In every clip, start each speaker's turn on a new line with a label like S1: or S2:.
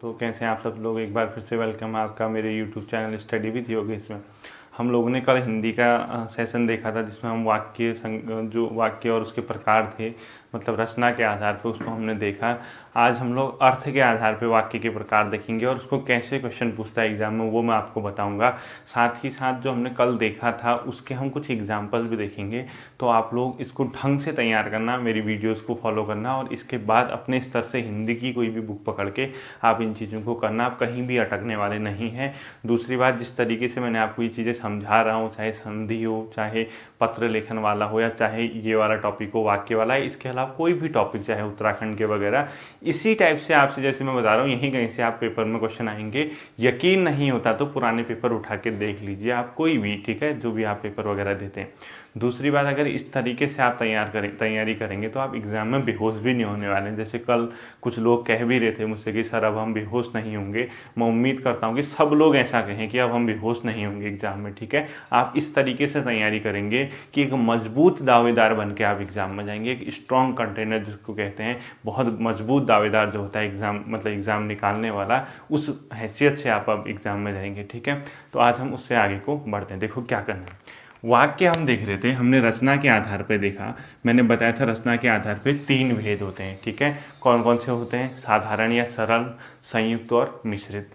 S1: तो कैसे हैं आप सब लोग। एक बार फिर से वेलकम है आपका मेरे YouTube channel study with Yogesh में। हम लोगों ने कल हिंदी का सेशन देखा था जिसमें हम जो वाक्य और उसके प्रकार थे, मतलब रचना के आधार पर उसको हमने देखा। आज हम लोग अर्थ के आधार पर वाक्य के प्रकार देखेंगे और उसको कैसे क्वेश्चन पूछता है एग्जाम में वो मैं आपको बताऊंगा। साथ ही साथ जो हमने कल देखा था उसके हम कुछ एग्जाम्पल भी देखेंगे। तो आप लोग इसको ढंग से तैयार करना, मेरी वीडियोज़ को फॉलो करना और इसके बाद अपने स्तर से हिंदी की कोई भी बुक पकड़ के आप इन चीज़ों को करना। आप कहीं भी अटकने वाले नहीं हैं। दूसरी बात, जिस तरीके से मैंने आपको ये चीज़ें समझा रहा हूँ, चाहे संधि हो, चाहे पत्र लेखन वाला हो, या चाहे ये वाला टॉपिक हो वाक्य वाला, इसके अलावा कोई भी टॉपिक चाहे उत्तराखंड के वगैरह, इसी टाइप से आपसे जैसे मैं बता रहा हूँ यहीं कहीं से आप पेपर में क्वेश्चन आएंगे। यकीन नहीं होता तो पुराने पेपर उठा के देख लीजिए आप, कोई भी, ठीक है, जो भी आप पेपर वगैरह देते हैं। दूसरी बात, अगर इस तरीके से आप तैयारी करेंगे तो आप एग्ज़ाम में बेहोश भी नहीं होने वाले। जैसे कल कुछ लोग कह भी रहे थे मुझसे कि सर अब हम बेहोश नहीं होंगे। मैं उम्मीद करता हूँ कि सब लोग ऐसा कहें कि अब हम बेहोश नहीं होंगे एग्ज़ाम में, ठीक है। आप इस तरीके से तैयारी करेंगे कि एक मजबूत दावेदार बन के आप एग्ज़ाम में जाएंगे। एक स्ट्रॉन्ग कंटेनर जिसको कहते हैं, बहुत मजबूत दावेदार जो होता है एग्ज़ाम, मतलब एग्ज़ाम निकालने वाला, उस हैसियत से आप अब एग्ज़ाम में जाएंगे, ठीक है। तो आज हम उससे आगे को बढ़ते हैं। देखो क्या करना है। वाक्य हम देख रहे थे, हमने रचना के आधार पर देखा। मैंने बताया था रचना के आधार पर 3 भेद होते हैं, ठीक है। कौन कौन से होते हैं? साधारण या सरल, संयुक्त और मिश्रित।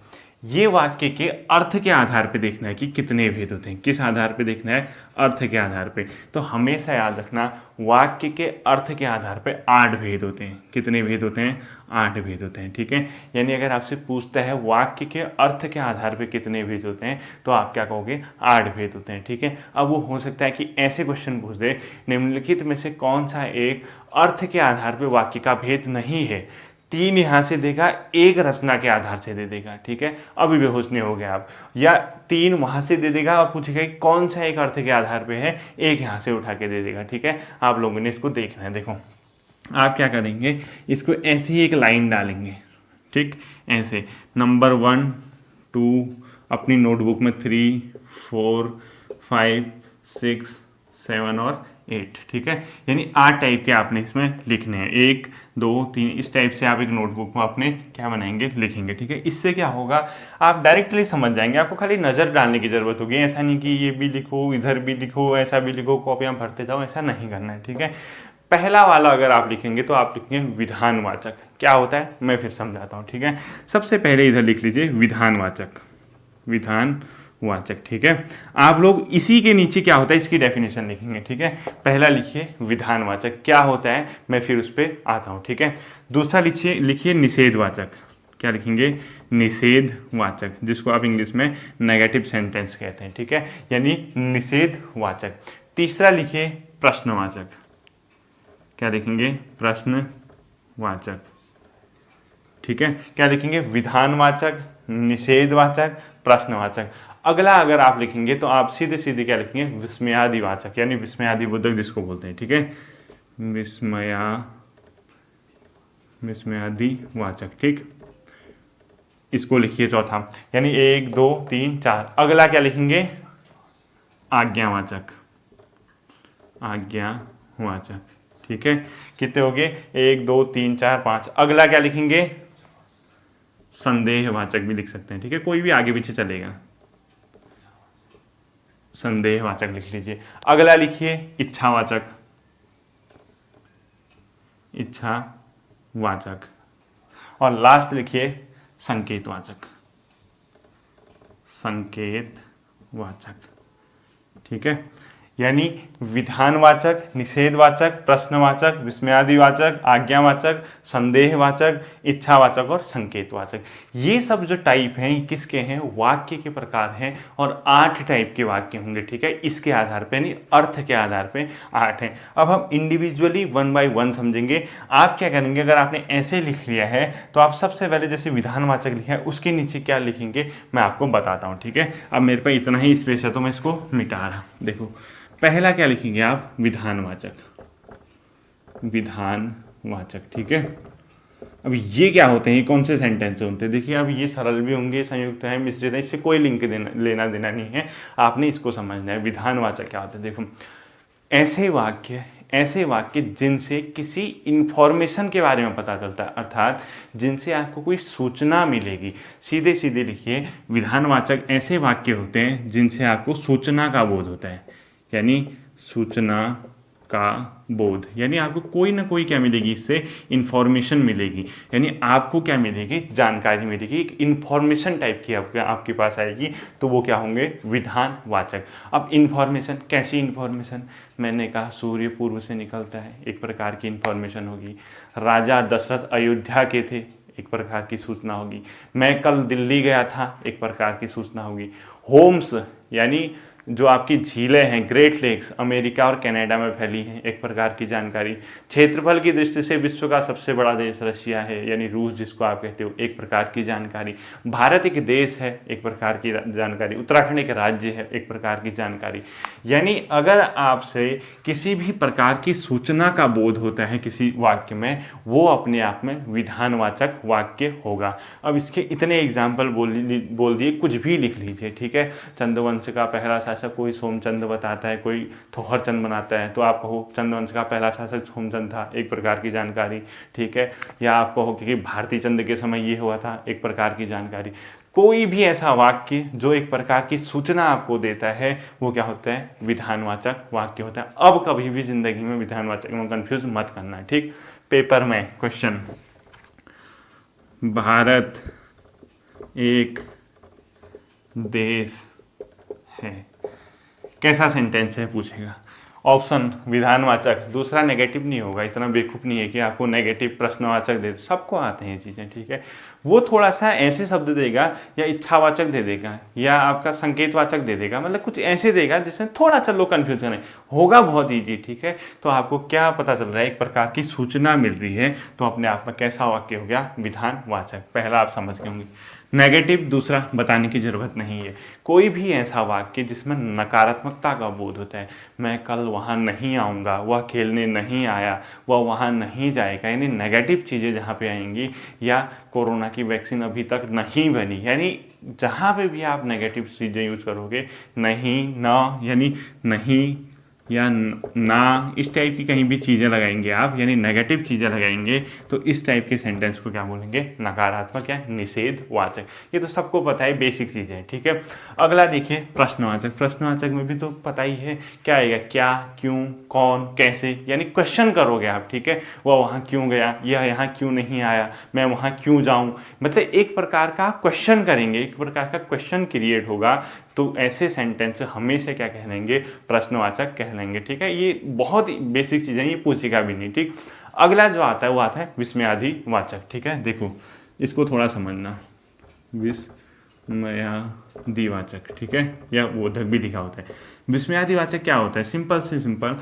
S1: ये वाक्य के अर्थ के आधार पे देखना है कि कितने भेद होते हैं। किस आधार पे देखना है? अर्थ के आधार पे। तो हमेशा याद रखना, वाक्य के अर्थ के आधार पे 8 भेद होते हैं। कितने भेद होते हैं? 8 भेद होते हैं, ठीक है। यानी अगर आपसे पूछता है वाक्य के अर्थ के आधार पे कितने भेद होते हैं, तो आप क्या कहोगे? 8 भेद होते हैं, ठीक है। अब वो हो सकता है कि ऐसे क्वेश्चन पूछ दे, निम्नलिखित में से कौन सा एक अर्थ के आधार पर वाक्य का भेद नहीं है। 3 यहाँ से देगा, 1 रचना के आधार से दे देगा, ठीक है। अभी बेहोश नहीं हो गए आप। या 3 वहाँ से दे देगा और पूछेगा कौन सा एक अर्थ के आधार पे है, 1 यहाँ से उठा के दे देगा, ठीक है। आप लोगों ने इसको देखना है। देखो आप क्या करेंगे, इसको ऐसे ही एक लाइन डालेंगे, ठीक, ऐसे नंबर 1 2, अपनी नोटबुक में 3 4 5 6 7 और 8, ठीक है। यानी 8 टाइप के आपने इसमें लिखने हैं, 1 2 3, इस टाइप से आप एक नोटबुक में अपने क्या बनाएंगे, लिखेंगे, ठीक है। इससे क्या होगा, आप डायरेक्टली समझ जाएंगे। आपको खाली नज़र डालने की ज़रूरत होगी। ऐसा नहीं कि ये भी लिखो, इधर भी लिखो, ऐसा भी लिखो, कॉपियाँ भरते जाओ, ऐसा नहीं करना है, ठीक है। पहला वाला अगर आप लिखेंगे तो आप लिखेंगे विधानवाचक। क्या होता है मैं फिर समझाता हूँ, ठीक है। सबसे पहले इधर लिख लीजिए विधानवाचक, विधानवाचक, ठीक है। आप लोग इसी के नीचे क्या होता है इसकी डेफिनेशन लिखेंगे, ठीक है। पहला लिखिए विधानवाचक क्या होता है, मैं फिर उस पर आता हूँ, ठीक है। दूसरा लिखिए निषेधवाचक। क्या लिखेंगे? निषेधवाचक, जिसको आप इंग्लिश में नेगेटिव सेंटेंस कहते हैं, ठीक है, यानी निषेधवाचक। तीसरा लिखिए प्रश्नवाचक। क्या लिखेंगे? प्रश्नवाचक, ठीक है। क्या लिखेंगे? विधानवाचक, निषेधवाचक, प्रश्नवाचक। अगला अगर आप लिखेंगे तो आप सीधे सीधे क्या लिखेंगे? विस्मयादिवाचक, यानी विस्मयादिबोधक जिसको बोलते हैं, ठीक है, विस्मयादिवाचक, ठीक। इसको लिखिए चौथा, यानी 1 2 3 4। अगला क्या लिखेंगे? आज्ञावाचक, आज्ञावाचक, ठीक है। कितने हो गए? 1 2 3 4 5। अगला क्या लिखेंगे? संदेहवाचक भी लिख सकते हैं, ठीक है, कोई भी आगे पीछे चलेगा। संदेहवाचक लिख लीजिए। अगला लिखिए इच्छावाचक, इच्छावाचक। और लास्ट लिखिए संकेतवाचक, संकेतवाचक, ठीक है। यानी विधानवाचक, निषेधवाचक, प्रश्नवाचक, विस्मयादिवाचक, आज्ञावाचक, संदेहवाचक, इच्छावाचक और संकेतवाचक। ये सब जो टाइप हैं ये किसके हैं? वाक्य के प्रकार हैं। और 8 टाइप के वाक्य होंगे, ठीक है। इसके आधार पे, यानी अर्थ के आधार पे 8 हैं। अब हम इंडिविजुअली 1 बाय 1 समझेंगे। आप क्या करेंगे, अगर आपने ऐसे लिख लिया है तो आप सबसे पहले जैसे विधानवाचक लिखा है उसके नीचे क्या लिखेंगे मैं आपको बताता हूँ, ठीक है। अब मेरे पास इतना ही स्पेस है तो मैं इसको मिटा रहा। देखो पहला क्या लिखेंगे आप? विधानवाचक, विधानवाचक, ठीक है। अब ये क्या होते हैं, ये कौन से सेंटेंस होते हैं? देखिए अब ये सरल भी होंगे, संयुक्त है, मिश्रित है, इससे कोई लिंक लेना देना नहीं है। आपने इसको समझना है। विधानवाचक क्या होता है? देखो ऐसे वाक्य, ऐसे वाक्य जिनसे किसी इंफॉर्मेशन के बारे में पता चलता है, अर्थात जिनसे आपको कोई सूचना मिलेगी। सीधे सीधे लिखिए, विधानवाचक ऐसे वाक्य होते हैं जिनसे आपको सूचना का बोध होता है, यानी सूचना का बोध, यानी आपको कोई ना कोई क्या मिलेगी, इससे इंफॉर्मेशन मिलेगी, यानी आपको क्या मिलेगी, जानकारी मिलेगी, एक इंफॉर्मेशन टाइप की आपके पास आएगी, तो वो क्या होंगे, विधानवाचक। अब इंफॉर्मेशन, कैसी इंफॉर्मेशन, मैंने कहा सूर्य पूर्व से निकलता है, एक प्रकार की इंफॉर्मेशन होगी। राजा दशरथ अयोध्या के थे, एक प्रकार की सूचना होगी। मैं कल दिल्ली गया था, एक प्रकार की सूचना होगी। होम्स यानी जो आपकी झीलें हैं, ग्रेट लेक्स, अमेरिका और कनाडा में फैली हैं, एक प्रकार की जानकारी। क्षेत्रफल की दृष्टि से विश्व का सबसे बड़ा देश रशिया है, यानी रूस जिसको आप कहते हो, एक प्रकार की जानकारी। भारत एक देश है, एक प्रकार की जानकारी। उत्तराखंड एक राज्य है, एक प्रकार की जानकारी। यानी अगर आपसे किसी भी प्रकार की सूचना का बोध होता है किसी वाक्य में, वो अपने आप में विधानवाचक वाक्य होगा। अब इसके इतने एग्जाम्पल बोल दिए, कुछ भी लिख लीजिए, ठीक है। चंद्रवंश का पहला शासक कोई सोमचंद बताता है, कोई थोहरचंद बनाता है, तो आप कहो चंद्रवंश का पहला शासक सोमचंद था, एक प्रकार की जानकारी, ठीक है। या आप कहो कि भारती चंद्र के समय ये हुआ था, एक प्रकार की जानकारी। कोई भी ऐसा वाक्य जो एक प्रकार की सूचना आपको देता है, वो क्या होता है, विधानवाचक वाक्य होता है। अब कभी भी जिंदगी में विधानवाचक में कंफ्यूज मत करना, ठीक। पेपर में क्वेश्चन, भारत एक देश है, कैसा सेंटेंस है पूछेगा। ऑप्शन विधानवाचक, दूसरा नेगेटिव नहीं होगा, इतना बेवकूफ़ नहीं है कि आपको नेगेटिव प्रश्नवाचक दे, सबको आते हैं ये चीज़ें, ठीक है। वो थोड़ा सा ऐसे शब्द देगा, या इच्छावाचक दे देगा, या आपका संकेतवाचक दे देगा, मतलब कुछ ऐसे देगा जिसमें थोड़ा सा लोग कन्फ्यूज करें, होगा बहुत ईजी, ठीक है। तो आपको क्या पता चल रहा है, एक प्रकार की सूचना मिल रही है, तो अपने आप में कैसा वाक्य हो गया, विधानवाचक। पहला आप समझ गए होंगे। नेगेटिव दूसरा बताने की ज़रूरत नहीं है। कोई भी ऐसा वाक्य जिसमें नकारात्मकता का बोध होता है, मैं कल वहाँ नहीं आऊँगा, वह खेलने नहीं आया, वह वहाँ नहीं जाएगा, यानी नेगेटिव चीज़ें जहाँ पे आएंगी, या कोरोना की वैक्सीन अभी तक नहीं बनी, यानी जहाँ पे भी आप नेगेटिव चीज़ें यूज करोगे, नहीं, ना, यानी नहीं या ना, इस टाइप की कहीं भी चीज़ें लगाएंगे आप, यानी नेगेटिव चीज़ें लगाएंगे, तो इस टाइप के सेंटेंस को क्या बोलेंगे, नकारात्मक या निषेधवाचक। ये तो सबको पता है, बेसिक चीज़ें, ठीक है। अगला देखिए प्रश्नवाचक। प्रश्नवाचक में भी तो पता ही है क्या आएगा, क्या, क्यों, कौन, कैसे, यानी क्वेश्चन करोगे आप, ठीक है। वह वहाँ क्यों गया, यह यहाँ क्यों नहीं आया, मैं वहाँ क्यों जाऊँ, मतलब एक प्रकार का क्वेश्चन करेंगे, एक प्रकार का क्वेश्चन क्रिएट होगा, तो ऐसे सेंटेंस हमेशा क्या कहलाएंगे, प्रश्नवाचक कहलाएंगे, ठीक है। ये बहुत ही बेसिक चीज़ें, ये पूछेगा भी नहीं, ठीक। अगला जो आता है वो आता है विस्मयादिवाचक, ठीक है। देखो इसको थोड़ा समझना, विस्मयादिवाचक, ठीक है, या बोधक भी लिखा होता है। विस्मयादिवाचक क्या होता है, सिंपल से सिंपल,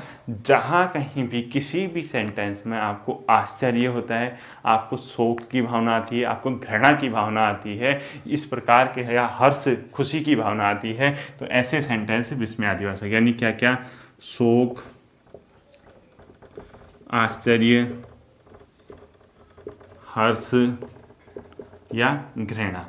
S1: जहाँ कहीं भी किसी भी सेंटेंस में आपको आश्चर्य होता है, आपको शोक की भावना आती है, आपको घृणा की भावना आती है, इस प्रकार के, या हर्ष, खुशी की भावना आती है, तो ऐसे सेंटेंस विस्मयादिवाचक, यानी क्या क्या, शोक, आश्चर्य, हर्ष या घृणा,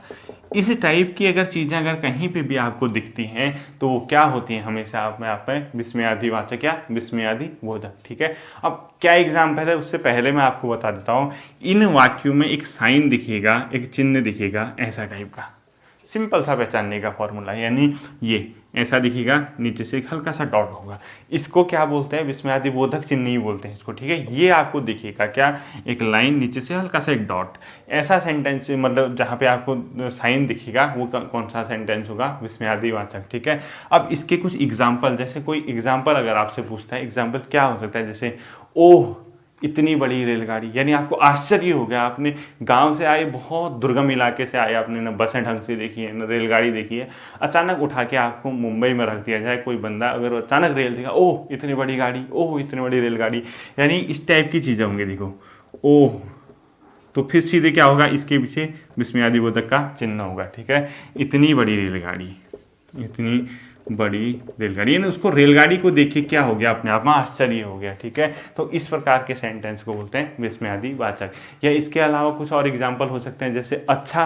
S1: इस टाइप की अगर चीज़ें अगर कहीं पे भी आपको दिखती हैं, तो वो क्या होती हैं, हमेशा आप में विस्मयादिवाचक या विस्मयादिबोधक, ठीक है। अब क्या एग्जाम्पल है, उससे पहले मैं आपको बता देता हूँ। इन वाक्यों में एक साइन दिखेगा, एक चिन्ह दिखेगा, ऐसा टाइप का, सिंपल सा पहचानने का फॉर्मूला, यानी ये ऐसा दिखेगा, नीचे से एक हल्का सा डॉट होगा, इसको क्या बोलते हैं, विस्मयादिबोधक चिन्ह ही बोलते हैं इसको, ठीक है। ये आपको दिखेगा क्या, एक लाइन, नीचे से हल्का सा एक डॉट, ऐसा सेंटेंस, मतलब जहाँ पे आपको साइन दिखेगा, वो कौन सा सेंटेंस होगा, विस्मयादिवाचक, ठीक है। अब इसके कुछ एग्जाम्पल, जैसे कोई एग्जाम्पल अगर आपसे पूछता है, एग्जाम्पल क्या हो सकता है, जैसे ओह इतनी बड़ी रेलगाड़ी, यानी आपको आश्चर्य हो गया, आपने गांव से आए, बहुत दुर्गम इलाके से आए, आपने ना बसें ढंग से देखी है, ना रेलगाड़ी देखी है, अचानक उठा के आपको मुंबई में रख दिया जाए कोई बंदा, अगर अचानक रेल देखा, ओह इतनी बड़ी गाड़ी, ओह इतनी बड़ी रेलगाड़ी, यानी इस टाइप की चीज़ें होंगी, देखो ओह, तो फिर सीधे क्या होगा, इसके पीछे विस्मयादिबोधक का चिन्ह होगा, ठीक है। इतनी बड़ी रेलगाड़ी, इतनी बड़ी रेलगाड़ी, यानी उसको, रेलगाड़ी को देख के क्या हो गया, अपने आप में आश्चर्य हो गया, ठीक है। तो इस प्रकार के सेंटेंस को बोलते हैं विस्मयादिवाचक। या इसके अलावा कुछ और एग्जाम्पल हो सकते हैं, जैसे अच्छा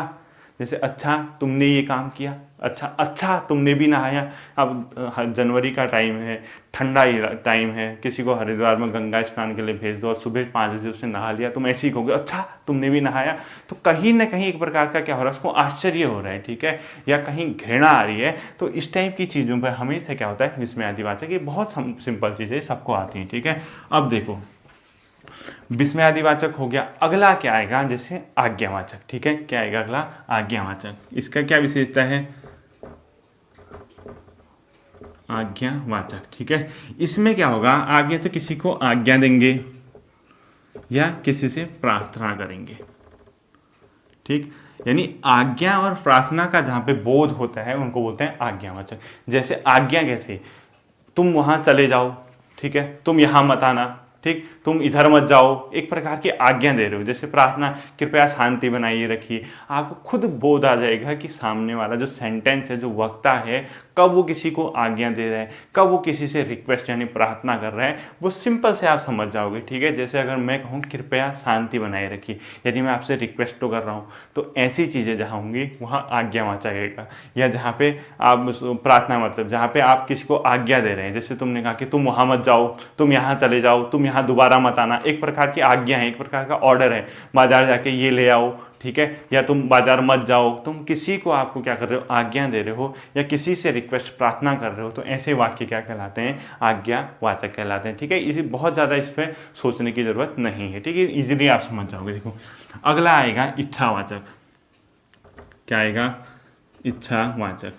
S1: जैसे अच्छा तुमने ये काम किया, अच्छा तुमने भी नहाया। अब जनवरी का टाइम है, ठंडा ही टाइम है, किसी को हरिद्वार में गंगा स्नान के लिए भेज दो और सुबह 5 बजे उसने नहा लिया, तुम ऐसे ही कहोगे अच्छा तुमने भी नहाया। तो कहीं ना कहीं एक प्रकार का क्या हो रहा है, उसको आश्चर्य हो रहा है, ठीक है, या कहीं घृणा आ रही है। तो इस टाइप की चीज़ों पर हमेशा क्या होता है, विस्मयादिवाचक, ये बहुत सिंपल चीज़ें सबको आती हैं, ठीक है। अब देखो विस्मयादिवाचक हो गया, अगला क्या आएगा, जैसे आज्ञावाचक, ठीक है। क्या आएगा अगला, आज्ञावाचक। इसका क्या विशेषता है, आज्ञावाचक, ठीक है। इसमें क्या होगा, आप या तो किसी को आज्ञा देंगे या किसी से प्रार्थना करेंगे, ठीक। यानी आज्ञा और प्रार्थना का जहां पे बोध होता है उनको बोलते हैं आज्ञावाचक। जैसे आज्ञा कैसे, तुम वहां चले जाओ, ठीक है, तुम यहां मत आना, ठीक, तुम इधर मत जाओ, एक प्रकार की आज्ञा दे रहे हो। जैसे प्रार्थना, कृपया शांति बनाइए रखिए, आपको खुद बोध आ जाएगा कि सामने वाला जो सेंटेंस है, जो वक्ता है, कब वो किसी को आज्ञा दे रहा है, कब वो किसी से रिक्वेस्ट यानी प्रार्थना कर रहा है, वो सिंपल से आप समझ जाओगे, ठीक है। जैसे अगर मैं कहूँ कृपया शांति बनाए रखिए, यदि मैं आपसे रिक्वेस्ट तो कर रहा हूँ, तो ऐसी चीज़ें जहाँ होंगी वहाँ आज्ञावाचक आएगा। या जहाँ पे आप प्रार्थना, मतलब जहाँ पे आप किसी को आज्ञा दे रहे हैं, जैसे तुमने कहा कि तुम वहाँ मत जाओ, तुम यहाँ चले जाओ, तुम यहाँ दोबारा मत आना, एक प्रकार की आज्ञा है, एक प्रकार का ऑर्डर है, बाजार जाके ये ले आओ, ठीक है, या तुम बाजार मत जाओ, तुम किसी को, आपको क्या कर रहे हो, आज्ञा दे रहे हो, या किसी से रिक्वेस्ट प्रार्थना कर रहे हो, तो ऐसे वाक्य क्या कहलाते हैं, आज्ञावाचक कहलाते हैं, ठीक है। इसी बहुत ज़्यादा इस पर सोचने की जरूरत नहीं है, ठीक है, इजीली आप समझ जाओगे। देखो अगला आएगा इच्छावाचक। क्या आएगा, इच्छावाचक।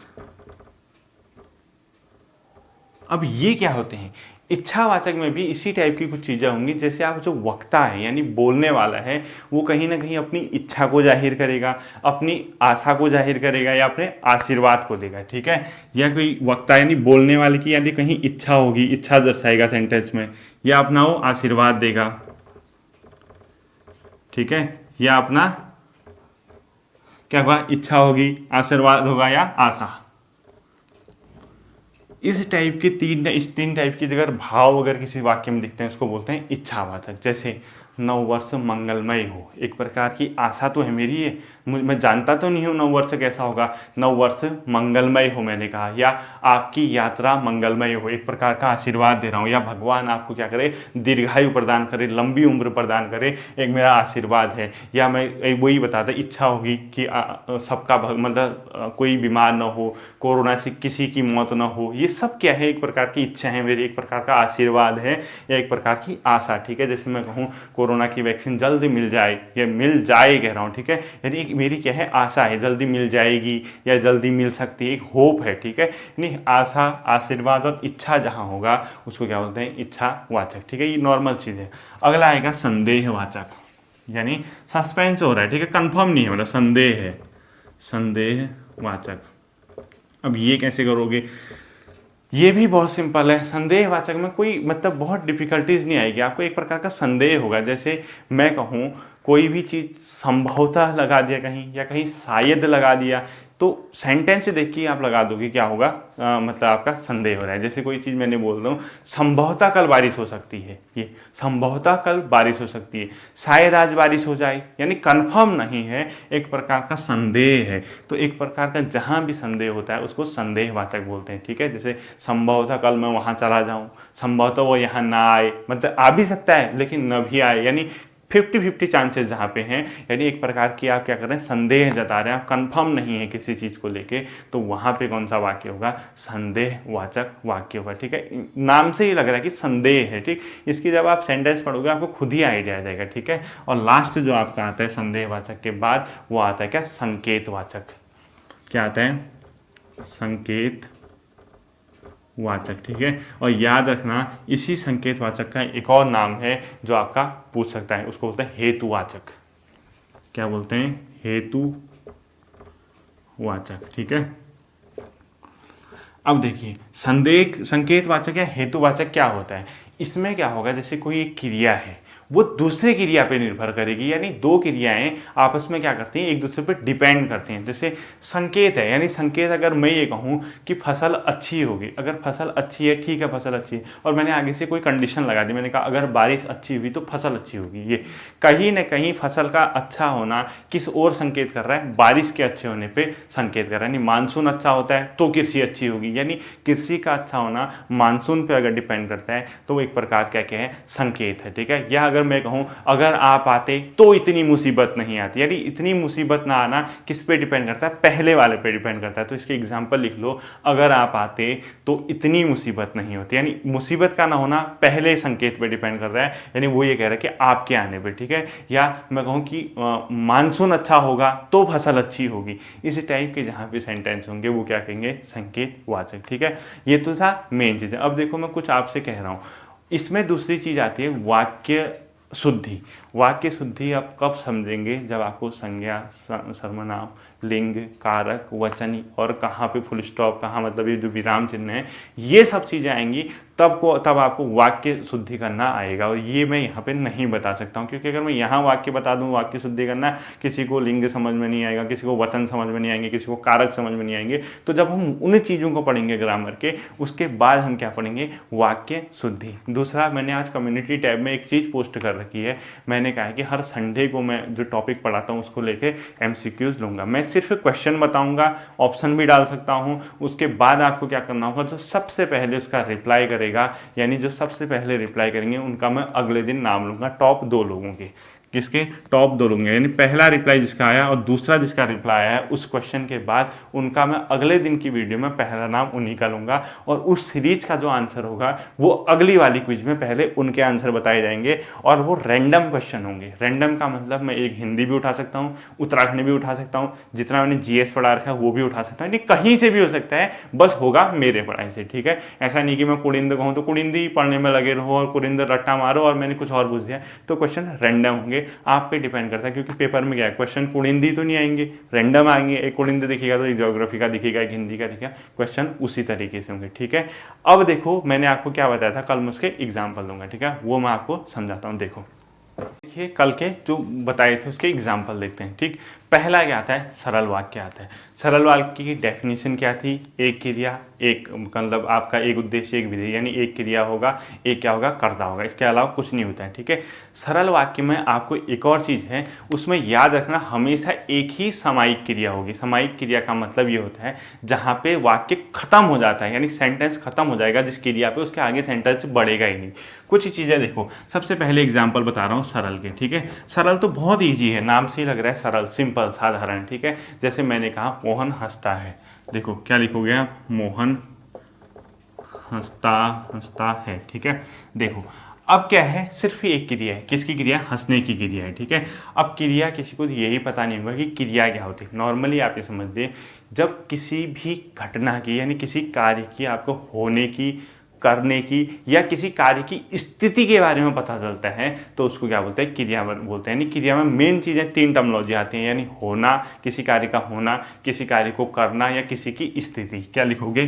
S1: अब ये क्या होते हैं, इच्छावाचक में भी इसी टाइप की कुछ चीज़ें होंगी। जैसे आप जो वक्ता है यानी बोलने वाला है, वो कहीं ना कहीं अपनी इच्छा को जाहिर करेगा, अपनी आशा को जाहिर करेगा, या अपने आशीर्वाद को देगा, ठीक है। या कोई वक्ता यानी बोलने वाले की यदि कहीं इच्छा होगी, इच्छा दर्शाएगा सेंटेंस में, या अपना वो आशीर्वाद देगा, ठीक है, या अपना क्या होगा, इच्छा होगी, आशीर्वाद होगा, या आशा। इस तीन टाइप की अगर भाव अगर किसी वाक्य में दिखते हैं, उसको बोलते हैं इच्छावाचक। जैसे नववर्ष मंगलमय हो, एक प्रकार की आशा तो है मेरी, ये मैं जानता तो नहीं हूँ नववर्ष कैसा होगा, नववर्ष मंगलमय हो मैंने कहा, या आपकी यात्रा मंगलमय हो, एक प्रकार का आशीर्वाद दे रहा हूँ, या भगवान आपको क्या करे, दीर्घायु प्रदान करे, लंबी उम्र प्रदान करे, एक मेरा आशीर्वाद है। या मैं वही बताता, इच्छा होगी कि सबका मतलब कोई बीमार ना हो, कोरोना से किसी की मौत ना हो, ये सब क्या है, एक प्रकार की इच्छा है मेरी, एक प्रकार का आशीर्वाद है, या एक प्रकार की आशा, ठीक है। जैसे मैं कहूँ कोरोना की वैक्सीन जल्दी मिल जाए, या मिल जाए कह रहा हूँ, ठीक है, यदि मेरी क्या है, आशा है जल्दी मिल जाएगी या जल्दी मिल सकती है, एक होप है, ठीक है। नहीं, आशा, आशीर्वाद और इच्छा जहाँ होगा उसको क्या बोलते हैं, इच्छावाचक, ठीक है। ये नॉर्मल चीज़ है। अगला आएगा संदेहवाचक, यानी सस्पेंस हो रहा है, ठीक है, कंफर्म नहीं है, मतलब संदेह है, संदेहवाचक। अब ये कैसे करोगे, ये भी बहुत सिंपल है। संदेहवाचक में कोई मतलब बहुत डिफिकल्टीज नहीं आएगी, आपको एक प्रकार का संदेह होगा। जैसे मैं कहूँ कोई भी चीज़ संभवतः लगा दिया कहीं, या कहीं शायद लगा दिया, तो सेंटेंस देख के आप लगा दोगे क्या होगा, मतलब आपका संदेह हो रहा है। जैसे कोई चीज़ मैंने बोल रहा हूँ, संभवतः कल बारिश हो सकती है, ये संभवतः कल बारिश हो सकती है, शायद आज बारिश हो जाए, यानी कंफर्म नहीं है, एक प्रकार का संदेह है। तो एक प्रकार का जहाँ भी संदेह होता है उसको संदेहवाचक बोलते हैं, ठीक है। जैसे संभवतः कल मैं वहाँ चला जाऊँ, संभवतः वो यहाँ ना आए, मतलब आ भी सकता है लेकिन न भी आए, यानी 50-50 चांसेस जहाँ पे हैं, यानी एक प्रकार की आप क्या कर रहे हैं, संदेह जता रहे हैं, आप कंफर्म नहीं है किसी चीज़ को लेके, तो वहाँ पे कौन सा वाक्य होगा, संदेहवाचक वाक्य होगा, ठीक है। नाम से ही लग रहा है कि संदेह है, ठीक। इसकी जब आप सेंटेंस पढ़ोगे आपको खुद ही आइडिया आ जाएगा, ठीक है। और लास्ट जो आपका आता है संदेहवाचक के बाद, वो आता है क्या, संकेतवाचक। क्या आता है, संकेत वाचक, ठीक है। और याद रखना इसी संकेतवाचक का एक और नाम है जो आपका पूछ सकता है, उसको बोलते हैं हेतुवाचक। क्या बोलते हैं, हेतुवाचक, ठीक है। अब देखिए संकेतवाचक या हेतुवाचक क्या होता है। इसमें क्या होगा, जैसे कोई एक क्रिया है, वो दूसरे क्रिया पे निर्भर करेगी। यानी दो क्रियाएं आपस में क्या करती हैं, एक दूसरे पे डिपेंड करती हैं। जैसे संकेत है, यानी संकेत अगर मैं ये कहूँ कि फसल अच्छी होगी, अगर फसल अच्छी है, ठीक है फसल अच्छी है, और मैंने आगे से कोई कंडीशन लगा दी, मैंने कहा अगर बारिश अच्छी हुई तो फसल अच्छी होगी, ये कहीं ना कहीं फसल का अच्छा होना किस ओर संकेत कर रहा है, बारिश के अच्छे होने पे संकेत कर रहा है। यानी मानसून अच्छा होता है तो कृषि अच्छी होगी, यानी कृषि का अच्छा होना मानसून पे अगर डिपेंड करता है तो वो एक प्रकार क्या है, संकेत है। ठीक है, या अगर मैं कहूँ अगर आप आते तो इतनी मुसीबत नहीं आती, यानी इतनी मुसीबत ना आना किस पे डिपेंड करता है, पहले वाले पे डिपेंड करता है। तो इसके एग्जाम्पल लिख लो, अगर आप आते तो इतनी मुसीबत नहीं होती, यानी मुसीबत का ना होना पहले संकेत पे डिपेंड कर रहा है, यानी वो ये कह रहा है कि आपके आने पे। ठीक है, या मैं कहूँ कि मानसून अच्छा होगा तो फसल अच्छी होगी, इसी टाइप के जहाँ पे सेंटेंस होंगे वो क्या कहेंगे, संकेत वाचक। ठीक है, ये तो था मेन चीज़। अब देखो मैं कुछ आपसे कह रहा हूँ, इसमें दूसरी चीज़ आती है वाक्य शुद्धि। वाक्य शुद्धि आप कब समझेंगे, जब आपको संज्ञा, सर्वनाम, लिंग, कारक, वचन और कहाँ पे फुल स्टॉप, कहाँ मतलब ये जो विराम चिन्ह है, ये सब चीज़ें आएंगी तब आपको वाक्य शुद्धि करना आएगा। और ये मैं यहाँ पे नहीं बता सकता हूँ, क्योंकि अगर मैं यहाँ वाक्य बता दूँ वाक्य शुद्धि करना, किसी को लिंग समझ में नहीं आएगा, किसी को वचन समझ में नहीं आएंगे, किसी को कारक समझ में नहीं आएंगे। तो जब हम उन चीज़ों को पढ़ेंगे ग्रामर के, उसके बाद हम क्या पढ़ेंगे, वाक्य शुद्धि। दूसरा, मैंने आज कम्युनिटी टैब में एक चीज़ पोस्ट कर रखी है, मैंने कहा है कि हर संडे को मैं जो टॉपिक पढ़ाता हूँ उसको लेके MCQs लूँगा। मैं सिर्फ क्वेश्चन बताऊँगा, ऑप्शन भी डाल सकता हूँ, उसके बाद आपको क्या करना होगा, जो सबसे पहले उसका रिप्लाई करेगा, यानी जो सबसे पहले रिप्लाई करेंगे उनका मैं अगले दिन नाम लूँगा, टॉप 2 लोगों के। किसके, टॉप 2 लोग, यानी पहला रिप्लाई जिसका आया और दूसरा जिसका रिप्लाई आया उस क्वेश्चन के बाद, उनका मैं अगले दिन की वीडियो में पहला नाम उन्हीं का लूँगा। और उस सीरीज का जो आंसर होगा वो अगली वाली क्विज में पहले उनके आंसर बताए जाएंगे, और वो रैंडम क्वेश्चन होंगे। रैंडम का मतलब मैं एक हिंदी भी उठा सकता हूँ, उत्तराखंड भी उठा सकता हूँ, जितना मैंने GS पढ़ा रखा है वो भी उठा सकता हूँ, यानी कहीं से भी हो सकता है, बस होगा मेरे पढ़ाई से। ठीक है, ऐसा नहीं कि मैं कुरिंद कहूँ तो कुरिंद ही पढ़ने में लगे रहो और कुरिंद रट्टा मारो और मैंने कुछ और पूछ दिया, तो क्वेश्चन रैंडम होंगे। आप पे डिपेंड करता है, क्योंकि पेपर में क्या है, क्वेश्चन कुरिंदी तो नहीं आएंगे, रैंडम आएंगे। एक कुरिंद दिखेगा तो एक ज्योग्राफी का दिखेगा, एक हिंदी का दिखेगा, क्वेश्चन उसी तरीके से होंगे। ठीक है, अब देखो मैंने आपको क्या बताया था, कल मैं उसके एग्जाम्पल दूंगा। ठीक है, वो मैं आपको समझाता हूँ। देखो देखिए, कल के जो बताए थे उसके एग्जाम्पल देखते हैं। ठीक, पहला क्या आता है, सरल वाक्य आता है। सरल वाक्य की डेफिनेशन क्या थी, एक क्रिया, एक मतलब आपका एक उद्देश्य, एक विधेय, यानी एक क्रिया होगा, एक क्या होगा, कर्ता होगा, इसके अलावा कुछ नहीं होता है। ठीक है, सरल वाक्य में आपको एक और चीज़ है, उसमें याद रखना हमेशा एक ही सामायिक क्रिया होगी। सामायिक क्रिया का मतलब ये होता है जहाँ पे वाक्य खत्म हो जाता है, यानी सेंटेंस खत्म हो जाएगा जिस क्रिया पे, उसके आगे सेंटेंस बढ़ेगा ही नहीं। कुछ चीज़ें देखो, सबसे पहले एग्जाम्पल बता रहा हूँ सरल के। ठीक है, सरल तो बहुत ईजी है, नाम से ही लग रहा है सरल, सिंपल, साधारण। ठीक है, जैसे मैंने कहा मोहन हंसता है, देखो क्या लिखोगे आप, मोहन हंसता है। ठीक है, देखो अब क्या है, सिर्फ एक क्रिया है, किसकी क्रिया, हंसने की क्रिया है। ठीक है, अब क्रिया किसी को यही पता नहीं होगा कि क्रिया क्या होती है। नॉर्मली आप ये समझते, जब किसी भी घटना की, यानी किसी कार्य की आपको होने की, करने की, या किसी कार्य की स्थिति के बारे में पता चलता है तो उसको क्या बोलते हैं, क्रिया बोलते हैं। यानी क्रिया में मेन चीज़ें 3 टर्मिनोलॉजी आती हैं, यानी होना, किसी कार्य का होना, किसी कार्य को करना, या किसी की स्थिति। क्या लिखोगे,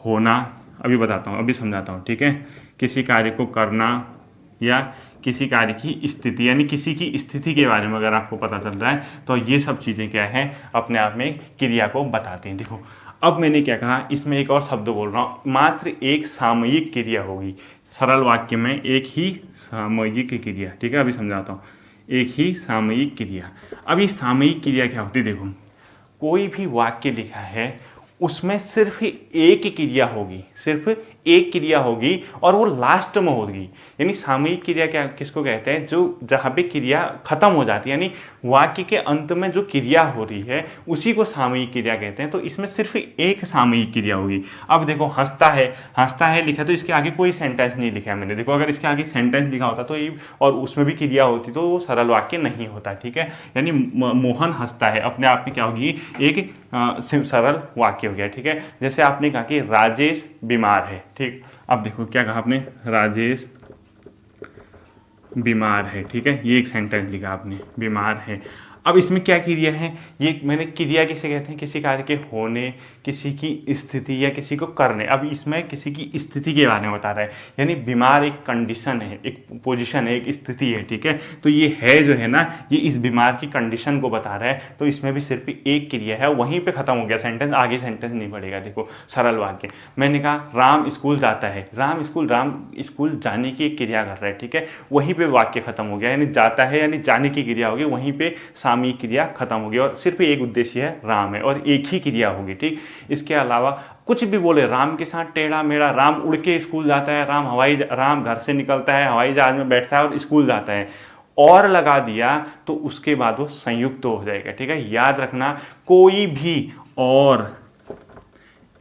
S1: होना, अभी बताता हूँ, अभी समझाता हूँ। ठीक है, किसी कार्य को करना या किसी कार्य की स्थिति, यानी किसी की स्थिति के बारे में अगर आपको पता चल रहा है तो ये सब चीज़ें क्या है, अपने आप में क्रिया को बताती हैं। देखो अब मैंने क्या कहा, इसमें एक और शब्द बोल रहा हूँ, मात्र एक सामयिक क्रिया होगी सरल वाक्य में, एक ही सामयिक क्रिया। ठीक है, अभी समझाता हूँ, एक ही सामयिक क्रिया। अब ये सामयिक क्रिया क्या होती है, देखो कोई भी वाक्य लिखा है उसमें सिर्फ एक क्रिया होगी, सिर्फ एक क्रिया होगी और वो लास्ट में होगी। यानी सामयिक क्रिया क्या, किसको कहते हैं, जो जहाँ पे क्रिया खत्म हो जाती है, यानी वाक्य के अंत में जो क्रिया हो रही है उसी को सामयिक क्रिया कहते हैं। तो इसमें सिर्फ एक सामयिक क्रिया होगी। अब देखो हंसता है लिखा, तो इसके आगे कोई सेंटेंस नहीं लिखा है मैंने। देखो अगर इसके आगे सेंटेंस लिखा होता तो ये, और उसमें भी क्रिया होती तो वो सरल वाक्य नहीं होता। ठीक है, यानी मोहन हंसता है अपने आप में क्या होगी, एक सरल वाक्य हो गया। ठीक है, जैसे आपने कहा कि राजेश बीमार है। ठीक, अब देखो क्या कहा आपने, राजेश बीमार है। ठीक है, ये एक सेंटेंस लिखा आपने, बीमार है। अब इसमें क्या क्रिया है, ये मैंने क्रिया किसे कहते हैं, किसी कार्य के होने, किसी की स्थिति या किसी को करने। अब इसमें किसी की स्थिति के बारे में बता रहा है, यानी बीमार एक कंडीशन है, एक पोजीशन है, एक स्थिति है, ठीक है। तो ये है जो है ना, ये इस बीमार की कंडीशन को बता रहा है। तो इसमें भी सिर्फ एक क्रिया है, वहीं पे खत्म हो गया सेंटेंस, आगे सेंटेंस नहीं पड़ेगा। देखो सरल वाक्य, मैंने कहा राम स्कूल जाता है, राम स्कूल जाने की एक क्रिया कर रहा है, ठीक है। वहीं पे वाक्य खत्म हो गया, यानी जाता है यानी जाने की क्रिया होगी, वहीं पे सामयिक क्रिया खत्म हो गई और सिर्फ एक उद्देश्य है, राम है और एक ही क्रिया होगी, ठीक। इसके अलावा कुछ भी बोले, राम के साथ टेढ़ा मेढ़ा, राम उड़ के स्कूल जाता है, राम घर से निकलता है, हवाई जहाज में बैठता है और स्कूल जाता है, और लगा दिया तो उसके बाद वो संयुक्त हो जाएगा, ठीक है। याद रखना, कोई भी और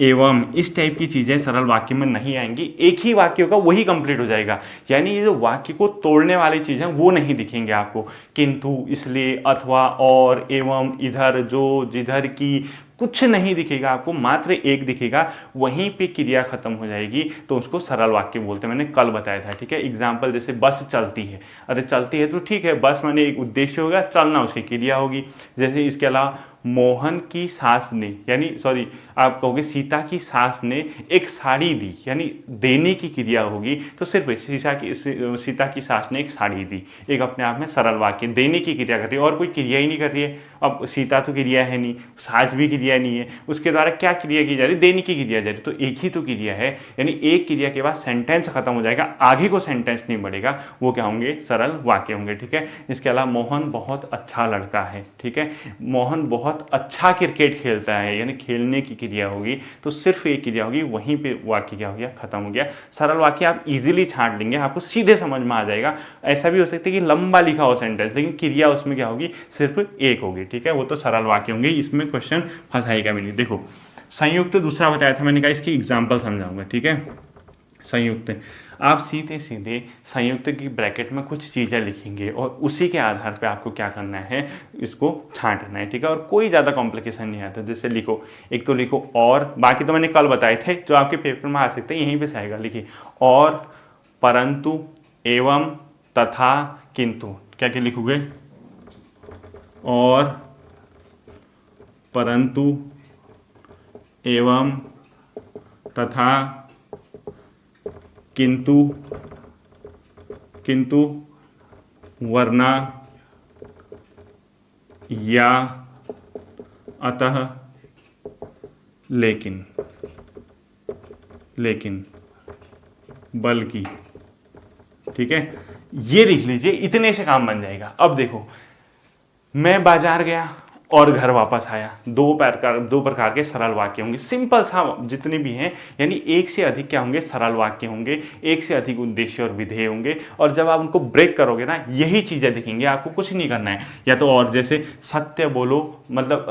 S1: एवं इस टाइप की चीज़ें सरल वाक्य में नहीं आएंगी, एक ही वाक्य होगा, वही कंप्लीट हो जाएगा। यानी ये जो वाक्य को तोड़ने वाली चीज़ें वो नहीं दिखेंगे आपको, किंतु, इसलिए, अथवा, और, एवं, इधर, जो, जिधर की, कुछ नहीं दिखेगा आपको, मात्र एक दिखेगा, वहीं पे क्रिया खत्म हो जाएगी, तो उसको सरल वाक्य बोलते हैं। मैंने कल बताया था, ठीक है। एग्जाम्पल जैसे बस चलती है, अरे चलती है तो ठीक है, बस माने एक उद्देश्य होगा, चलना उसकी क्रिया होगी। जैसे इसके अलावा मोहन की सास ने, यानी सॉरी आप कहोगे सीता की सास ने एक साड़ी दी, यानी देने की क्रिया होगी, तो सिर्फ सीता की सास ने एक साड़ी दी, एक अपने आप में सरल वाक्य, देने की क्रिया कर रही है और कोई क्रिया ही नहीं कर रही है। अब सीता तो क्रिया है नहीं, सास भी क्रिया नहीं है, उसके द्वारा क्या क्रिया की जा रही है, देने की क्रिया जा रही है, तो एक ही तो क्रिया है, यानी एक क्रिया के बाद सेंटेंस खत्म हो जाएगा, आगे को सेंटेंस नहीं बढ़ेगा, वो क्या होंगे, सरल वाक्य होंगे, ठीक है। इसके अलावा मोहन बहुत अच्छा लड़का है, ठीक है, मोहन बहुत अच्छा क्रिकेट खेलता है, यानी खेलने की क्रिया होगी, तो सिर्फ एक क्रिया होगी, वहीं पे वाक्य क्या हो गया, खत्म हो गया। सरल वाक्य आप इजीली छांट लेंगे, आपको सीधे समझ में आ जाएगा। ऐसा भी हो सकता है कि लंबा लिखा हो सेंटेंस, लेकिन क्रिया उसमें क्या होगी, सिर्फ एक होगी, ठीक है, वो तो सरल वाक्य होंगे, इसमें क्वेश्चन फंसाएगा भी नहीं। देखो संयुक्त दूसरा बताया था मैंने, कहा इसकी एग्जाम्पल समझाऊंगा, ठीक है। संयुक्त, आप सीधे सीधे संयुक्त की ब्रैकेट में कुछ चीज़ें लिखेंगे और उसी के आधार पे आपको क्या करना है, इसको छांटना है, ठीक है। और कोई ज़्यादा कॉम्प्लिकेशन नहीं आता, जैसे लिखो, एक तो लिखो और, बाकी तो मैंने कल बताए थे जो आपके पेपर में आ सकते हैं, यहीं पे से आएगा। लिखिए और, परंतु, एवं, तथा, किंतु। क्या क्या लिखोगे, और, परंतु, एवं, तथा, किंतु, वरना, या, अतः, लेकिन, बल्कि, ठीक है। ये लिख लीजिए, इतने से काम बन जाएगा। अब देखो, मैं बाजार गया और घर वापस आया, दो प्रकार के सरल वाक्य होंगे, सिंपल सा, जितने भी हैं, यानी एक से अधिक क्या होंगे, सरल वाक्य होंगे, एक से अधिक उद्देश्य और विधेय होंगे। और जब आप उनको ब्रेक करोगे ना, यही चीज़ें दिखेंगी, आपको कुछ नहीं करना है। या तो और, जैसे सत्य बोलो, मतलब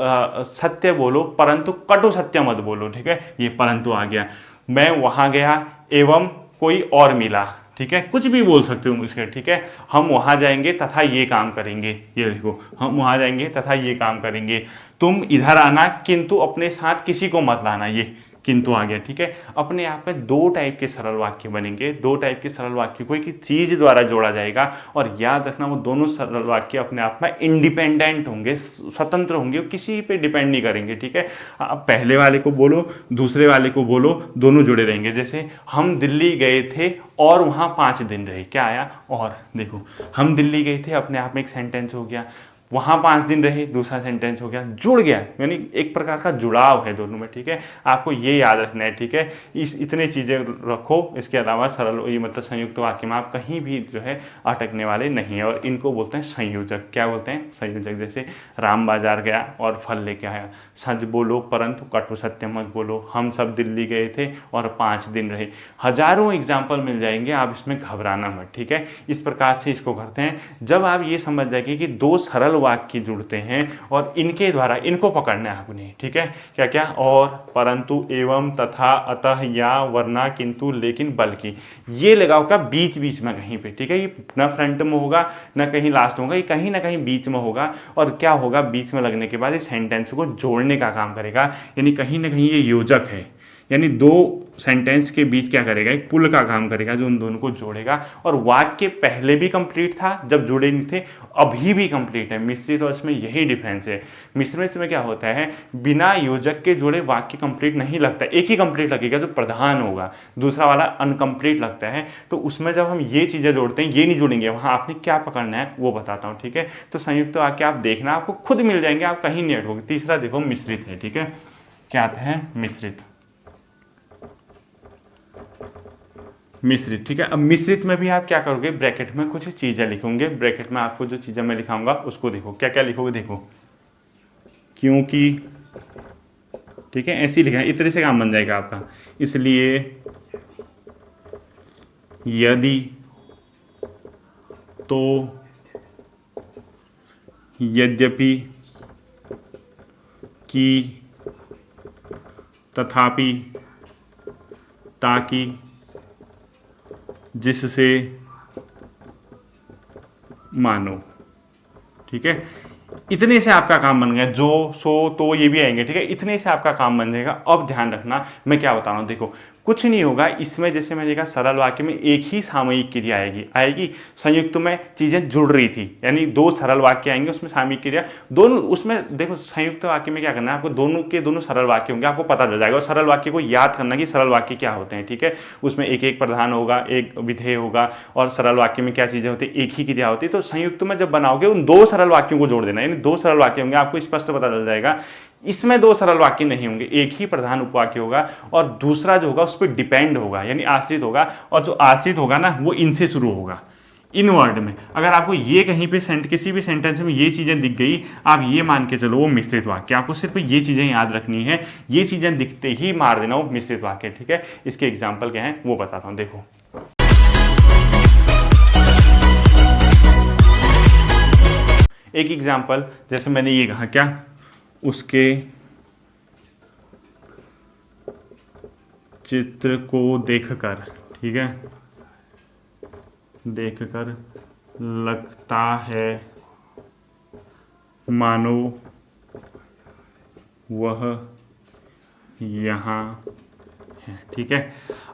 S1: सत्य बोलो परंतु कटु सत्य मत बोलो, ठीक है, ये परंतु आ गया। मैं वहाँ गया एवं कोई और मिला, ठीक है, कुछ भी बोल सकते हो मुझसे, ठीक है। हम वहाँ जाएंगे तथा ये काम करेंगे, ये देखो, हम वहाँ जाएंगे तथा ये काम करेंगे। तुम इधर आना किंतु अपने साथ किसी को मत लाना, ये किंतु आ गया, ठीक है। अपने आप में दो टाइप के सरल वाक्य बनेंगे, दो टाइप के सरल वाक्य को एक चीज़ द्वारा जोड़ा जाएगा। और याद रखना, वो दोनों सरल वाक्य अपने आप में इंडिपेंडेंट होंगे, स्वतंत्र होंगे, किसी पे डिपेंड नहीं करेंगे, ठीक है। आप पहले वाले को बोलो, दूसरे वाले को बोलो, दोनों जुड़े रहेंगे। जैसे हम दिल्ली गए थे और वहाँ 5 दिन रहे, क्या आया, और। देखो हम दिल्ली गए थे, अपने आप में एक सेंटेंस हो गया, वहाँ 5 दिन रहे, दूसरा सेंटेंस हो गया, जुड़ गया, यानी एक प्रकार का जुड़ाव है दोनों में, ठीक है। आपको ये याद रखना है, ठीक है। इतने चीज़ें रखो, इसके अलावा सरल, ये मतलब संयुक्त वाक्य में आप कहीं भी जो है अटकने वाले नहीं है। और इनको बोलते हैं संयोजक, क्या बोलते हैं, संयोजक। जैसे राम बाजार गया और फल लेके आया, सच बोलो परंतु कटु सत्य मत बोलो, हम सब दिल्ली गए थे और 5 दिन रहे। हजारों एग्जाम्पल मिल जाएंगे, आप इसमें घबराना मत, ठीक है। इस प्रकार से इसको करते हैं। जब आप ये समझ जाएंगे कि दो सरल वाक्य जुड़ते हैं और इनके द्वारा इनको पकड़ना है आपने, ठीक है। क्या क्या, और, परंतु, एवं, तथा, अतः, या, वरना, किंतु, लेकिन, बल्कि, ये लगाओ का बीच बीच में कहीं पे, ठीक है। ये ना फ्रंट में होगा ना कहीं लास्ट में होगा, ये कहीं ना कहीं बीच में होगा। और क्या होगा, बीच में लगने के बाद इस सेंटेंस को जोड़ने का काम करेगा, यानी कहीं ना कहीं ये योजक है, यानी दो सेंटेंस के बीच क्या करेगा, एक पुल का काम करेगा जो उन दोनों को जोड़ेगा। और वाक्य पहले भी कंप्लीट था जब जुड़े नहीं थे, अभी भी कंप्लीट है। मिश्रित और इसमें यही डिफरेंस है। मिश्रित में क्या होता है, बिना योजक के जुड़े वाक्य कंप्लीट नहीं लगता, एक ही कंप्लीट लगेगा जो प्रधान होगा, दूसरा वाला अनकंप्लीट लगता है। तो उसमें जब हम ये चीज़ें जोड़ते हैं, ये नहीं जुड़ेंगे, वहाँ आपने क्या पकड़ना है वो बताता हूँ, ठीक है। तो संयुक्त वाक्य आप देखना, आपको खुद मिल जाएंगे, आप कहीं नहीं अटकोगे। तीसरा देखो मिश्रित है, ठीक है। क्या आता है, मिश्रित। मिश्रित, ठीक है। अब मिश्रित में भी आप क्या करोगे, ब्रैकेट में कुछ चीज़ें लिखोगे। ब्रैकेट में आपको जो चीज़ें मैं लिखाऊंगा उसको देखो, क्या क्या लिखोगे, देखो क्योंकि, ठीक है, ऐसे ही लिखा है, इस तरह से काम बन जाएगा आपका। इसलिए, यदि, तो, यद्यपि, कि, तथापि, ताकि, जिससे, मानो, ठीक है। इतने से आपका काम बन गया। जो, सो, तो ये भी आएंगे, ठीक है। इतने से आपका काम बन जाएगा। अब ध्यान रखना मैं क्या बता रहा हूँ, देखो कुछ नहीं होगा इसमें। जैसे मैंने कहा सरल वाक्य में एक ही सामयिक क्रिया आएगी। संयुक्त में चीज़ें जुड़ रही थी, यानी दो सरल वाक्य आएंगे, उसमें सामयिक क्रिया दोनों। उसमें देखो संयुक्त वाक्य में क्या करना है आपको, दोनों के दोनों सरल वाक्य होंगे, आपको पता चल जाएगा। और सरल वाक्य को याद करना कि सरल वाक्य क्या होते हैं, ठीक है। उसमें एक एक प्रधान होगा, एक विधेय होगा, और सरल वाक्य में क्या चीज़ें होती है, एक ही क्रिया होती है। तो संयुक्त में जब बनाओगे उन दो सरल वाक्यों को जोड़ देना, यानी दो सरल वाक्य होंगे, आपको स्पष्ट पता चल जाएगा। इसमें दो सरल वाक्य नहीं होंगे, एक ही प्रधान उपवाक्य होगा, और दूसरा जो होगा उस पर डिपेंड होगा, यानी आश्रित होगा। और जो आश्रित होगा ना, वो इनसे शुरू होगा, इन वर्ड में। अगर आपको ये कहीं पे किसी भी सेंटेंस में ये चीज़ें दिख गई, आप ये मान के चलो वो मिश्रित वाक्य। आपको सिर्फ ये चीज़ें याद रखनी है, ये चीज़ें दिखते ही मार देना वो मिश्रित वाक्य, ठीक है। इसके एग्जाम्पल क्या है वो बताता हूँ, देखो। एक एग्जाम्पल, जैसे मैंने ये कहा, क्या, उसके चित्र को देखकर, ठीक है, देखकर लगता है मानो वह यहाँ है, ठीक है।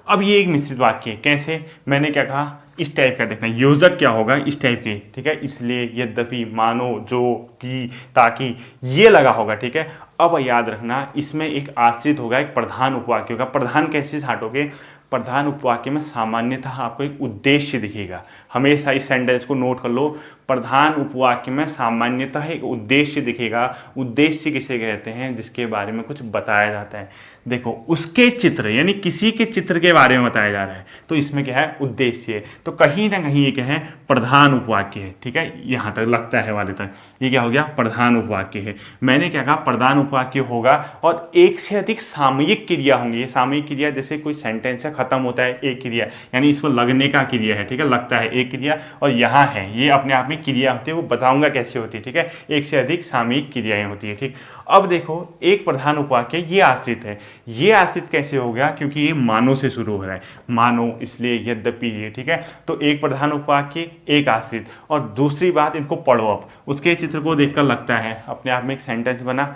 S1: अब ये एक मिश्रित वाक्य है। कैसे, मैंने क्या कहा, इस टाइप का देखना, योजक क्या होगा, इस टाइप के, ठीक है। इसलिए, यद्यपि, मानो, जो, कि, ताकि, ये लगा होगा, ठीक है। अब याद रखना इसमें एक आश्रित होगा, एक प्रधान उपवाक्य होगा। प्रधान कैसे छांटोगे, प्रधान उपवाक्य में सामान्यतः आपको एक उद्देश्य दिखेगा। हमेशा इस सेंटेंस को नोट कर लो, प्रधान उपवाक्य में सामान्यतः एक उद्देश्य दिखेगा। उद्देश्य किसे कहते हैं, जिसके बारे में कुछ बताया जाता है। देखो, उसके चित्र, यानी किसी के चित्र के बारे में बताया जा रहा है, तो इसमें क्या है, उद्देश्य। तो कहीं ना कहीं ये क्या है, प्रधान उपवाक्य है, ठीक है। यहाँ तक लगता है वाले तक, ये क्या हो गया, प्रधान उपवाक्य है। मैंने क्या कहा, प्रधान उपवाक्य होगा और एक से अधिक सामयिक क्रिया होंगी। ये सामयिक क्रिया, जैसे कोई सेंटेंस है, खत्म होता है एक क्रिया, यानी इसको लगने का क्रिया है, ठीक है, लगता है एक क्रिया, और यहाँ है, ये अपने आप में क्रिया होती है, वो बताऊंगा कैसे होती है, ठीक है। एक से अधिक सामयिक क्रियाएं होती है, ठीक। अब देखो, एक प्रधान उपवाक्य ये आश्रित है। ये आश्रित कैसे हो गया, क्योंकि ये मानो से शुरू हो रहा है, मानो, इसलिए, यद्यपि, ये, ठीक है। तो एक प्रधान उपवाक्य, एक आश्रित। और दूसरी बात, इनको पढ़ो अब, उसके चित्र को देखकर लगता है, अपने आप में एक सेंटेंस बना,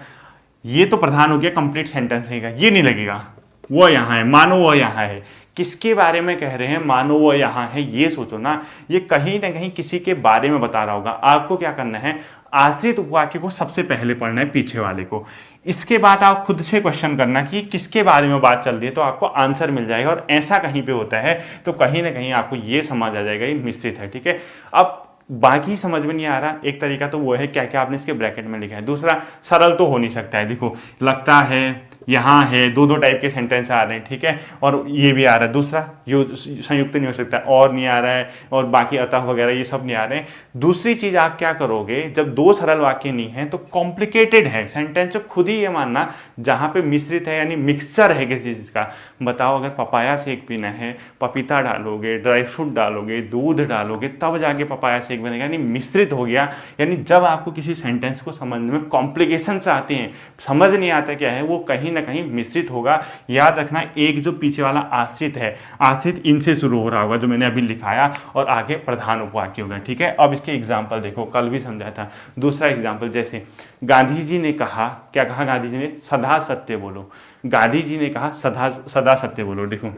S1: ये तो प्रधान हो गया, कंप्लीट सेंटेंस रहेगा, ये नहीं लगेगा, वो यहाँ है, मानो वो यहाँ है। किसके बारे में कह रहे हैं, मानो वो यहाँ है, ये सोचो ना, ये कहीं ना कहीं किसी के बारे में बता रहा होगा। आपको क्या करना है, आश्रित उपवाक्य को सबसे पहले पढ़ना है, पीछे वाले को। इसके बाद आप खुद से क्वेश्चन करना कि किसके बारे में बात चल रही है, तो आपको आंसर मिल जाएगा। और ऐसा कहीं पे होता है तो कहीं ना कहीं आपको ये समझ आ जाएगा ये मिश्रित है, ठीक है। अब बाकी समझ में नहीं आ रहा, एक तरीका तो वो है क्या क्या आपने इसके ब्रैकेट में लिखा है। दूसरा, सरल तो हो नहीं सकता है, देखो, लगता है, यहाँ है, दो दो टाइप के सेंटेंस आ रहे हैं, ठीक है, और ये भी आ रहा है। दूसरा, संयुक्त नहीं हो सकता, और नहीं आ रहा है, और बाकी अतः वगैरह ये सब नहीं आ रहे हैं। दूसरी चीज आप क्या करोगे, जब दो सरल वाक्य नहीं है तो कॉम्प्लिकेटेड है सेंटेंस, तो खुद ही ये मानना, जहां पे मिश्रित है यानी मिक्सचर है किसी चीज का। बताओ, अगर पपाया शेक पीना है, पपीता डालोगे, ड्राई फ्रूट डालोगे, दूध डालोगे, तब जाके पपाया शेक बनेगा, यानी मिश्रित हो गया। यानी जब आपको किसी सेंटेंस को समझने में कॉम्प्लिकेशंस आते हैं, समझ नहीं आता क्या है, वो कहीं ना कहीं मिश्रित होगा। याद रखना, एक जो पीछे वाला आश्रित है, आश्रित इनसे शुरू हो रहा होगा जो मैंने अभी लिखाया, और आगे प्रधान उपवाक्य होगा। ठीक है, अब इसके एग्जाम्पल देखो, कल भी समझाया था। दूसरा एग्जाम्पल, जैसे गांधी जी ने कहा, क्या कहा गांधी जी ने? सदा सत्य बोलो। गांधी जी ने कहा सदा सदा सत्य बोलो। देखो,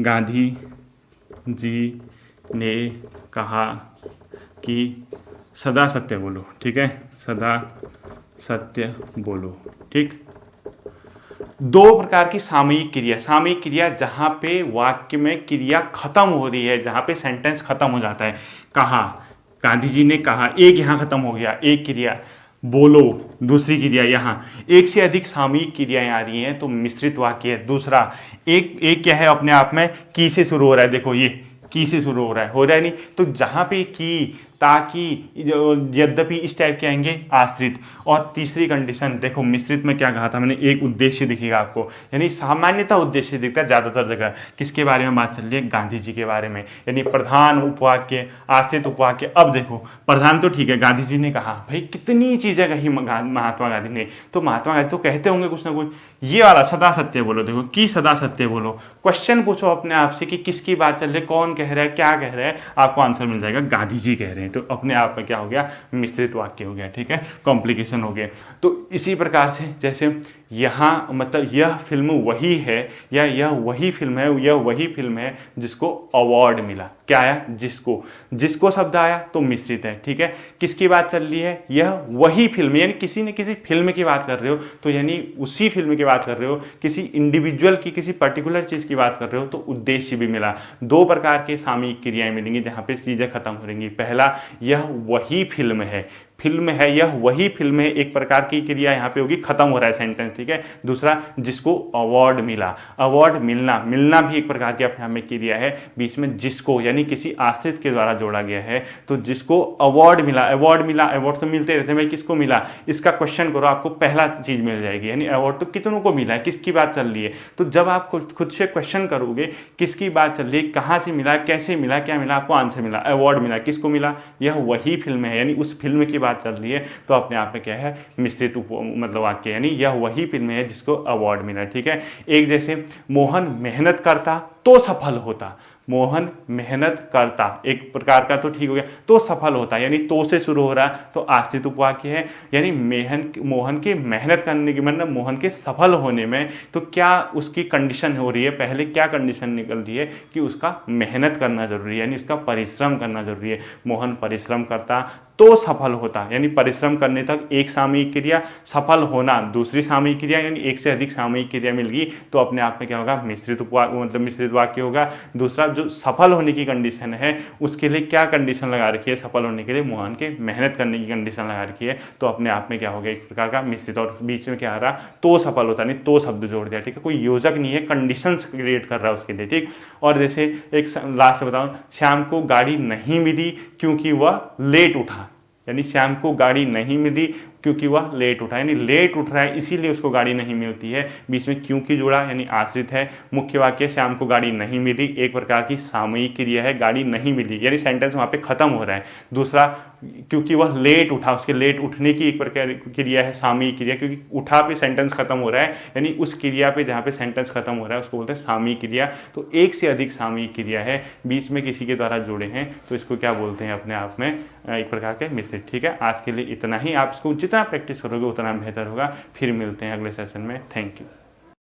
S1: गांधी जी ने कहा कि सदा सत्य बोलो। ठीक है, सदा सत्य बोलो। ठीक, दो प्रकार की सामयिक क्रिया। सामयिक क्रिया जहां पे वाक्य में क्रिया खत्म हो रही है, जहां पे सेंटेंस खत्म हो जाता है। कहा, गांधी जी ने कहा, एक यहां खत्म हो गया, एक क्रिया। बोलो, दूसरी क्रिया। यहाँ एक से अधिक सामयिक क्रियाएं आ रही हैं तो मिश्रित वाक्य है। दूसरा, एक क्या है अपने आप में, की से शुरू हो रहा है। देखो, ये की से शुरू हो रहा है नहीं। तो जहां पे की, ताकि, यद्यपि, इस टाइप के आएंगे आश्रित। और तीसरी कंडीशन देखो, मिश्रित में क्या कहा था मैंने, एक उद्देश्य दिखेगा आपको, यानी सामान्यतः उद्देश्य दिखता है ज्यादातर जगह। किसके बारे में बात चल रही है? गांधी जी के बारे में, यानी प्रधान उपवाक्य, आश्रित उपवाक्य। अब देखो, प्रधान तो ठीक है, गांधी जी ने कहा, भाई कितनी चीजें कही महात्मा गांधी ने, तो महात्मा गांधी तो कहते होंगे कुछ ना कुछ। ये वाला सदा सत्य बोलो, देखो, कि सदा सत्य बोलो। क्वेश्चन पूछो अपने आप से कि किसकी बात चल रही है, कौन कह रहा है, क्या कह रहा है, आपको आंसर मिल जाएगा, गांधी जी कह रहे हैं। तो अपने आप में क्या हो गया? मिश्रित वाक्य हो गया। ठीक है, कॉम्प्लिकेशन हो गया। तो इसी प्रकार से, जैसे यहाँ मतलब यह फिल्म वही है, या यह वही फिल्म है, यह वही फिल्म है जिसको अवार्ड मिला। क्या आया? जिसको। जिसको शब्द आया तो मिश्रित है। ठीक है, किसकी बात चल रही है? यह वही फिल्म, यानी किसी न किसी फिल्म की बात कर रहे हो, तो यानी उसी फिल्म की बात कर रहे हो, किसी इंडिविजुअल की, किसी पर्टिकुलर चीज की बात कर रहे हो, तो उद्देश्य भी मिला। दो प्रकार के सामयिक क्रियाएं मिलेंगी जहां पे चीजें खत्म हो रहेंगी। पहला, यह वही फिल्म है, फिल्म है, यह वही फिल्म है, एक प्रकार की क्रिया यहाँ पे होगी, खत्म हो रहा है सेंटेंस। ठीक है, दूसरा, जिसको अवार्ड मिला। अवार्ड मिलना, मिलना भी एक प्रकार की अपने आप में क्रिया है। बीच में जिसको, यानी किसी आश्रित के द्वारा जोड़ा गया है, तो जिसको अवार्ड मिला। अवार्ड मिला, अवार्ड तो मिलते रहते हैं भाई, किसको मिला? इसका क्वेश्चन करो, आपको पहला चीज मिल जाएगी, यानी अवार्ड तो कितनों को मिला है, किसकी बात चल रही है। तो जब आप खुद से क्वेश्चन करोगे, किसकी बात चल रही है, कहाँ से मिला, कैसे मिला, क्या मिला, आपको आंसर मिला, अवार्ड मिला। किसको मिला? यह वही फिल्म है, यानी उस फिल्म की बात चल रही है, तो अपने आप में क्या है? मिश्रित मतलब वाक्य, यानी यह वही फिल्म है जिसको अवार्ड मिला। ठीक है, एक जैसे, मोहन मेहनत करता तो सफल होता। मोहन मेहनत करता, एक प्रकार का तो ठीक हो गया, तो सफल होता, यानी तो से शुरू हो रहा, तो आश्रित उपवाक्य है। यानी मोहन के मेहनत करने की, मतलब मोहन के सफल होने में, तो क्या उसकी कंडीशन हो रही है? पहले क्या कंडीशन निकल रही है कि उसका मेहनत करना जरूरी है, यानी उसका परिश्रम करना जरूरी है। मोहन परिश्रम करता तो सफल होता, यानी परिश्रम करने तक एक सामयिक क्रिया, सफल होना दूसरी सामयिक क्रिया, यानी एक से अधिक सामयिक क्रिया मिल गई, तो अपने आप में क्या होगा? मिश्रित मतलब मिश्रित वाक्य होगा। दूसरा, जो सफल होने की कंडीशन है, उसके लिए क्या कंडीशन लगा रखी है? सफल होने के लिए मोहन के मेहनत करने की कंडीशन लगा रखी है, तो अपने आप में क्या हो गया? एक प्रकार का मिश्रित। और बीच में क्या आ रहा? तो सफल होता, नहीं तो शब्द जोड़ दिया। ठीक है, कोई योजक नहीं है, कंडीशंस क्रिएट कर रहा है उसके लिए। ठीक, और जैसे एक लास्ट बताऊं, श्याम को गाड़ी नहीं मिली क्योंकि वह लेट उठा, यानी श्याम को गाड़ी नहीं मिली क्योंकि वह लेट उठा, यानी लेट उठ रहा है इसीलिए उसको गाड़ी नहीं मिलती है। बीच में क्योंकि जुड़ा, यानी आश्रित है। मुख्य वाक्य, श्याम को गाड़ी नहीं मिली, एक प्रकार की सामयिक क्रिया है, गाड़ी नहीं मिली, यानी सेंटेंस वहां पे खत्म हो रहा है। दूसरा, क्योंकि वह लेट उठा, उसके लेट उठने की एक प्रकार क्रिया है, सामयिक क्रिया, क्योंकि उठा पे सेंटेंस खत्म हो रहा है, यानी उस क्रिया पे जहाँ पे सेंटेंस खत्म हो रहा है उसको बोलते हैं सामयिक क्रिया। तो एक से अधिक सामयिक क्रिया है, बीच में किसी के द्वारा जुड़े हैं, तो इसको क्या बोलते हैं? अपने आप में एक प्रकार के मिश्रित। ठीक है, आज के लिए इतना ही। आप इसको जितना प्रैक्टिस करोगे उतना बेहतर होगा। फिर मिलते हैं अगले सेशन में। Thank you.